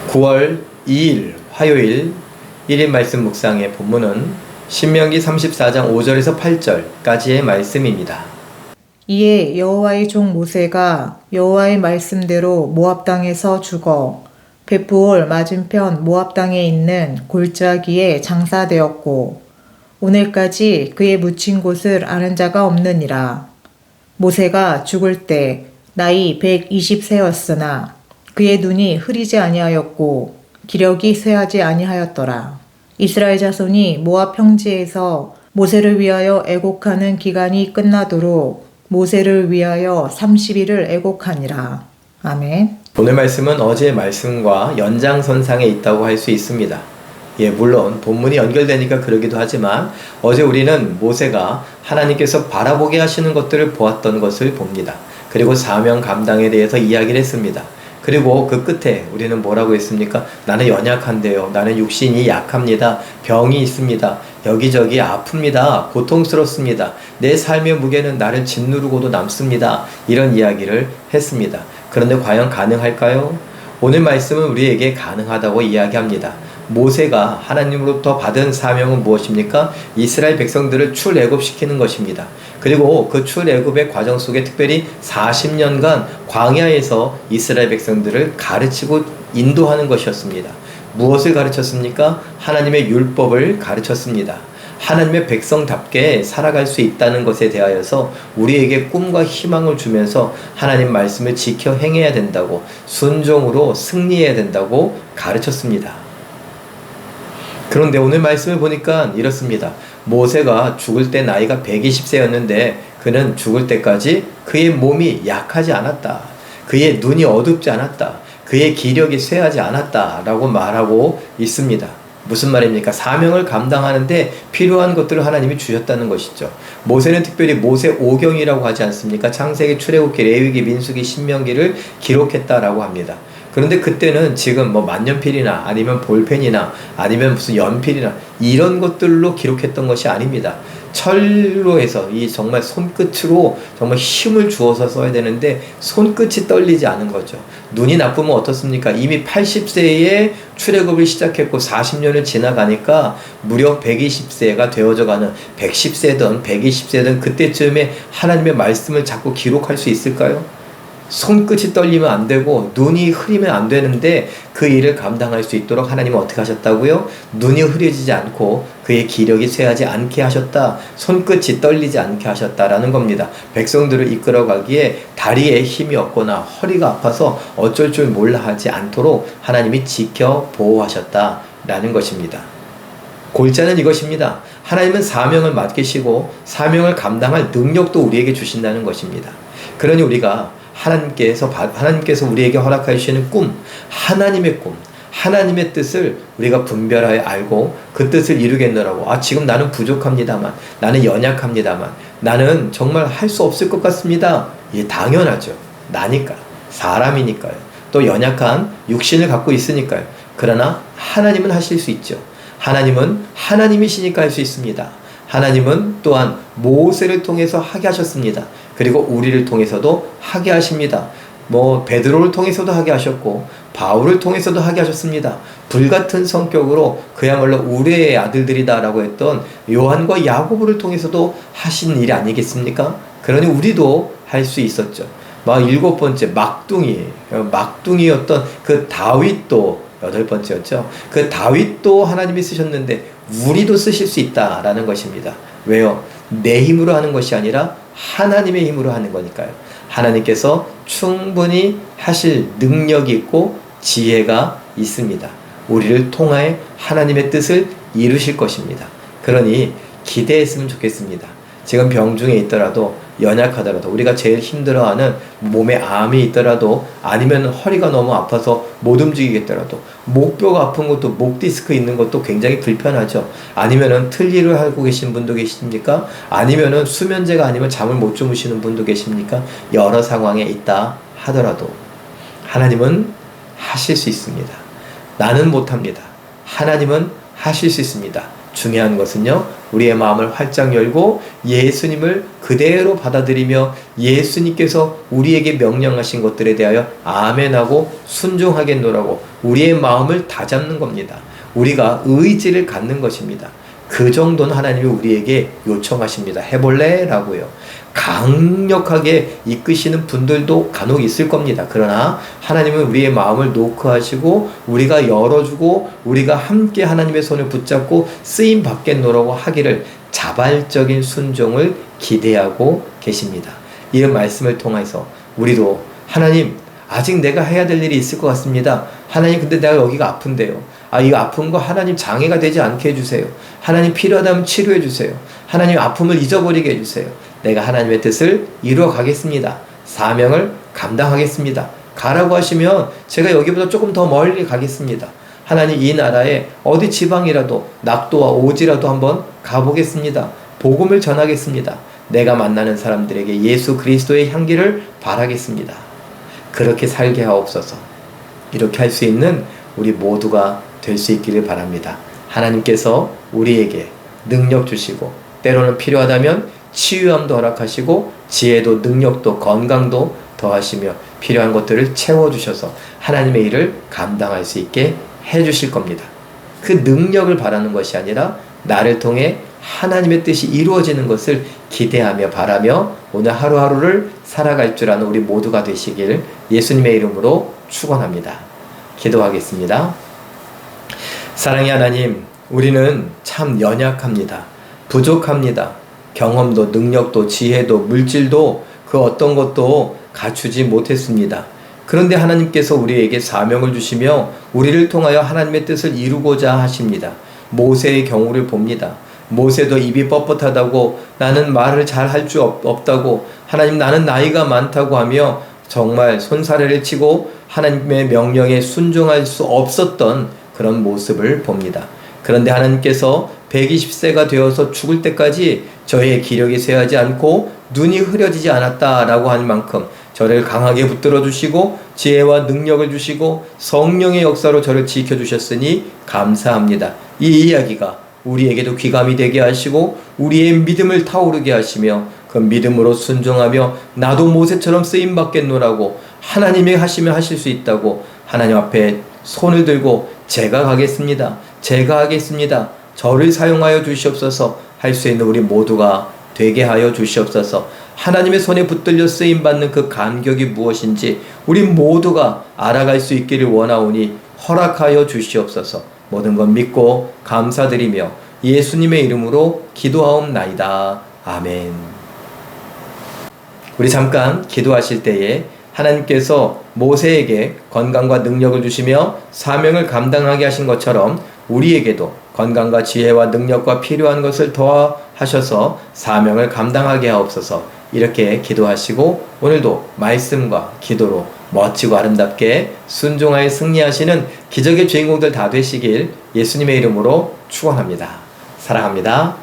9월 2일 화요일 1인 말씀 묵상의 본문은 신명기 34장 5절에서 8절까지의 말씀입니다. 이에 여호와의 종 모세가 여호와의 말씀대로 모압 땅에서 죽어 벳부올 맞은편 모압 땅에 있는 골짜기에 장사되었고 오늘까지 그의 묻힌 곳을 아는 자가 없느니라. 모세가 죽을 때 나이 120세였으나 그의 눈이 흐리지 아니하였고 기력이 쇠하지 아니하였더라. 이스라엘 자손이 모압 평지에서 모세를 위하여 애곡하는 기간이 끝나도록 모세를 위하여 30일을 애곡하니라. 아멘. 오늘 말씀은 어제의 말씀과 연장선상에 있다고 할 수 있습니다. 물론 본문이 연결되니까 그러기도 하지만 어제 우리는 모세가 하나님께서 바라보게 하시는 것들을 보았던 것을 봅니다. 그리고 사명 감당에 대해서 이야기를 했습니다. 그리고 그 끝에 우리는 뭐라고 했습니까? 나는 연약한데요. 나는 육신이 약합니다. 병이 있습니다. 여기저기 아픕니다. 고통스럽습니다. 내 삶의 무게는 나를 짓누르고도 남습니다. 이런 이야기를 했습니다. 그런데 과연 가능할까요? 오늘 말씀은 우리에게 가능하다고 이야기합니다. 모세가 하나님으로부터 받은 사명은 무엇입니까? 이스라엘 백성들을 출애굽시키는 것입니다. 그리고 그 출애굽의 과정 속에 특별히 40년간 광야에서 이스라엘 백성들을 가르치고 인도하는 것이었습니다. 무엇을 가르쳤습니까? 하나님의 율법을 가르쳤습니다. 하나님의 백성답게 살아갈 수 있다는 것에 대하여서 우리에게 꿈과 희망을 주면서 하나님 말씀을 지켜 행해야 된다고, 순종으로 승리해야 된다고 가르쳤습니다. 그런데 오늘 말씀을 보니까 이렇습니다. 모세가 죽을 때 나이가 120세였는데 그는 죽을 때까지 그의 몸이 약하지 않았다. 그의 눈이 어둡지 않았다. 그의 기력이 쇠하지 않았다. 라고 말하고 있습니다. 무슨 말입니까? 사명을 감당하는데 필요한 것들을 하나님이 주셨다는 것이죠. 모세는 특별히 모세 오경이라고 하지 않습니까? 창세기, 출애굽기, 레위기, 민수기, 신명기를 기록했다라고 합니다. 그런데 그때는 지금 만년필이나 아니면 볼펜이나 아니면 무슨 연필이나 이런 것들로 기록했던 것이 아닙니다. 철로 해서 이 정말 손끝으로 정말 힘을 주어서 써야 되는데 손끝이 떨리지 않은 거죠. 눈이 나쁘면 어떻습니까? 이미 80세에 출애굽을 시작했고 40년을 지나가니까 무려 120세가 되어져가는 110세든 120세든 그때쯤에 하나님의 말씀을 자꾸 기록할 수 있을까요? 손끝이 떨리면 안 되고 눈이 흐리면 안 되는데 그 일을 감당할 수 있도록 하나님은 어떻게 하셨다고요? 눈이 흐려지지 않고 그의 기력이 쇠하지 않게 하셨다. 손끝이 떨리지 않게 하셨다라는 겁니다. 백성들을 이끌어가기에 다리에 힘이 없거나 허리가 아파서 어쩔 줄 몰라 하지 않도록 하나님이 지켜 보호하셨다라는 것입니다. 골자는 이것입니다. 하나님은 사명을 맡기시고 사명을 감당할 능력도 우리에게 주신다는 것입니다. 그러니 우리가 하나님께서 우리에게 허락해 주시는 꿈, 하나님의 꿈, 하나님의 뜻을 우리가 분별하여 알고 그 뜻을 이루겠노라고. 지금 나는 부족합니다만, 나는 연약합니다만, 나는 정말 할 수 없을 것 같습니다. 당연하죠. 나니까, 사람이니까요. 또 연약한 육신을 갖고 있으니까요. 그러나 하나님은 하실 수 있죠. 하나님은 하나님이시니까 할 수 있습니다. 하나님은 또한 모세를 통해서 하게 하셨습니다. 그리고 우리를 통해서도 하게 하십니다. 베드로를 통해서도 하게 하셨고 바울을 통해서도 하게 하셨습니다. 불같은 성격으로 그야말로 우리의 아들들이다라고 했던 요한과 야고보를 통해서도 하신 일이 아니겠습니까? 그러니 우리도 할 수 있었죠. 7번째 막둥이였던 그 다윗도 8번째였죠. 그 다윗도 하나님이 쓰셨는데 우리도 쓰실 수 있다라는 것입니다. 왜요? 내 힘으로 하는 것이 아니라 하나님의 힘으로 하는 거니까요. 하나님께서 충분히 하실 능력이 있고 지혜가 있습니다. 우리를 통하여 하나님의 뜻을 이루실 것입니다. 그러니 기대했으면 좋겠습니다. 지금 병중에 있더라도, 연약하더라도, 우리가 제일 힘들어하는 몸에 암이 있더라도, 아니면 허리가 너무 아파서 못 움직이겠더라도, 목뼈가 아픈 것도, 목 디스크 있는 것도 굉장히 불편하죠. 아니면은 틀니를 하고 계신 분도 계십니까? 아니면은 수면제가 아니면 잠을 못 주무시는 분도 계십니까? 여러 상황에 있다 하더라도 하나님은 하실 수 있습니다. 나는 못합니다. 하나님은 하실 수 있습니다. 중요한 것은요, 우리의 마음을 활짝 열고 예수님을 그대로 받아들이며 예수님께서 우리에게 명령하신 것들에 대하여 아멘하고 순종하겠노라고 우리의 마음을 다잡는 겁니다. 우리가 의지를 갖는 것입니다. 그 정도는 하나님이 우리에게 요청하십니다. 해볼래? 라고요. 강력하게 이끄시는 분들도 간혹 있을 겁니다. 그러나 하나님은 우리의 마음을 노크하시고 우리가 열어주고 우리가 함께 하나님의 손을 붙잡고 쓰임 받겠노라고 하기를 자발적인 순종을 기대하고 계십니다. 이 말씀을 통해서 우리도 하나님, 아직 내가 해야 될 일이 있을 것 같습니다. 하나님, 근데 내가 여기가 아픈데요. 이 아픈 거 하나님 장애가 되지 않게 해주세요. 하나님, 필요하다면 치료해 주세요. 하나님, 아픔을 잊어버리게 해주세요. 내가 하나님의 뜻을 이루어 가겠습니다. 사명을 감당하겠습니다. 가라고 하시면 제가 여기보다 조금 더 멀리 가겠습니다. 하나님, 이 나라에 어디 지방이라도 낙도와 오지라도 한번 가보겠습니다. 복음을 전하겠습니다. 내가 만나는 사람들에게 예수 그리스도의 향기를 바라겠습니다. 그렇게 살게 하옵소서. 이렇게 할 수 있는 우리 모두가 될 수 있기를 바랍니다. 하나님께서 우리에게 능력 주시고 때로는 필요하다면 치유함도 허락하시고 지혜도 능력도 건강도 더하시며 필요한 것들을 채워주셔서 하나님의 일을 감당할 수 있게 해주실 겁니다. 그 능력을 바라는 것이 아니라 나를 통해 하나님의 뜻이 이루어지는 것을 기대하며 바라며 오늘 하루하루를 살아갈 줄 아는 우리 모두가 되시길 예수님의 이름으로 축원합니다. 기도하겠습니다. 사랑의 하나님, 우리는 참 연약합니다. 부족합니다. 경험도 능력도 지혜도 물질도 그 어떤 것도 갖추지 못했습니다. 그런데 하나님께서 우리에게 사명을 주시며 우리를 통하여 하나님의 뜻을 이루고자 하십니다. 모세의 경우를 봅니다. 모세도 입이 뻣뻣하다고, 나는 말을 잘 할 줄 없다고, 하나님 나는 나이가 많다고 하며 정말 손사래를 치고 하나님의 명령에 순종할 수 없었던 그런 모습을 봅니다. 그런데 하나님께서 120세가 되어서 죽을 때까지 저의 기력이 쇠하지 않고 눈이 흐려지지 않았다라고 한 만큼 저를 강하게 붙들어 주시고 지혜와 능력을 주시고 성령의 역사로 저를 지켜주셨으니 감사합니다. 이 이야기가 우리에게도 귀감이 되게 하시고 우리의 믿음을 타오르게 하시며 그 믿음으로 순종하며 나도 모세처럼 쓰임받겠노라고 하나님이 하시면 하실 수 있다고 하나님 앞에 손을 들고 제가 가겠습니다. 제가 하겠습니다. 저를 사용하여 주시옵소서. 할 수 있는 우리 모두가 되게 하여 주시옵소서. 하나님의 손에 붙들려 쓰임받는 그 감격이 무엇인지 우리 모두가 알아갈 수 있기를 원하오니 허락하여 주시옵소서. 모든 것 믿고 감사드리며 예수님의 이름으로 기도하옵나이다. 아멘. 우리 잠깐 기도하실 때에 하나님께서 모세에게 건강과 능력을 주시며 사명을 감당하게 하신 것처럼 우리에게도 건강과 지혜와 능력과 필요한 것을 더하셔서 사명을 감당하게 하옵소서. 이렇게 기도하시고 오늘도 말씀과 기도로 멋지고 아름답게 순종하여 승리하시는 기적의 주인공들 다 되시길 예수님의 이름으로 축원합니다. 사랑합니다.